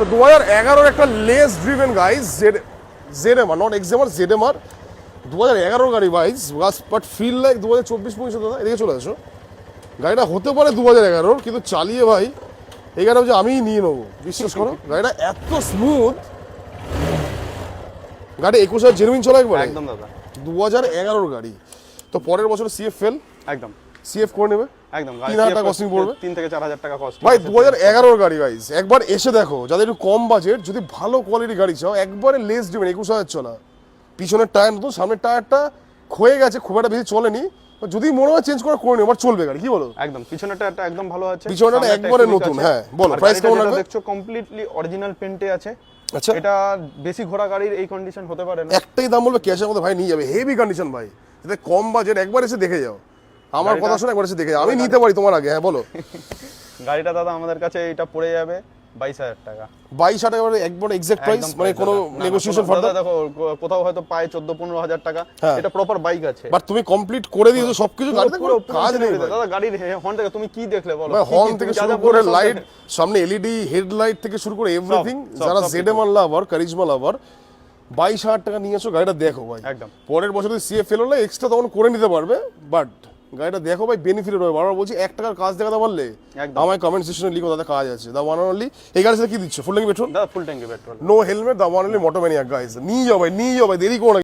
তো 2011 একটা less driven guys ZMR, not XMR, ZMR 2011 গাড়ি গাইজ, বাট ফিল লাইক 2024-25 দাদা। এদিকে চলে আসো। গাড়িটা হতে পারে 2011, কিন্তু চালিয়ে ভাই এই গাড়িটা হচ্ছে আমিই নিয়ে নেবো, বিশ্বাস করো। গাড়িটা এত স্মুথ, গাড়ি 21,000 জেনুইন চলা একবার একদম দাদা। 2011 গাড়ি। তো পরের বছর সিএফ ফেল, একদম সিএফ করে নেবে, একদম 3,000 টাকা কস্টিং পড়বে, 3 থেকে 4,000 টাকা কস্ট ভাই 2011 গাড়ি গাইজ। একবার এসে দেখো, যাদের একটু কম বাজেট, যদি ভালো কোয়ালিটি গাড়ি চাও, একবারে লেস দিবেন 21,000 চলা। পিছনের টায়ার নতুন, সামনের টায়ারটা ক্ষয়ে গেছে, খুব একটা বেশি চলেনি, যদি মনে হয় চেঞ্জ করে নিও, আমার চলবে গাড়ি, কি বলো? একদম পিছনেরটা একদম ভালো আছে, পিছনেরটা একবারে নতুন। হ্যাঁ বলো, প্রাইস কেমন লাগবে? দেখছো কমপ্লিটলি অরিজিনাল পেন্টে আছে। আচ্ছা, এটা বেশি ঘোড়া গাড়ির এই কন্ডিশন হতে পারে না। একটাই দাম বলবে, ক্যাশের মধ্যে ভাই নিয়ে যাবে, হেভি কন্ডিশন ভাই। যদি কম বাজেট, একবার এসে দেখে যাও, আমার কথা শুনে একবার এসে দেখে যাও, আমি নিতে পারি তোমার আগে। হ্যাঁ বলো। গাড়িটা দাদা আমাদের কাছে এটা পড়ে যাবে 22,000 টাকা। 22,000 একবার এক্সাক্ট প্রাইস, মানে কোনো নেগোসিয়েশন ফার্দার? দেখো কোথাও হয়তো পায় 14-15,000 টাকা, এটা প্রপার বাইক আছে। বাট তুমি কমপ্লিট করে দিয়েছো সবকিছু, গাড়িতে কোনো কাজ নেই দাদা। গাড়ির হর্ন থেকে তুমি কি দেখলে বলো? হর্ন থেকে শুরু করে লাইট, সামনে এলইডি হেডলাইট থেকে শুরু করে এভরিথিং। যারা জেডএমআর লাভার, কারিজমা লাভার, 22,000 টাকা নিয়ে এসো, গাড়িটা দেখো ভাই। একদম পরের বছর যদি সিএফ ফেল হলে এক্সট্রা তখন করে নিতে পারবে, বাট গাড়িটা দেখো ভাই, বেনিফিট হবে। বারবার বলছি, 1 টাকার কাজ দেখাতে পারলে আমায় কমেন্ট সেকশনে লিখো, দাদা কাজ আছে। The one only. এই গাড়ির সাথে কি দিচ্ছ? ফুল ট্যাঙ্কি পেট্রোল? দাদা ফুল ট্যাঙ্কি petrol, no helmet, the one only মোটোম্যানিয়াক guys. নিয়ে যাও ভাই, নিয়ে যাও ভাই, দেরি করো না।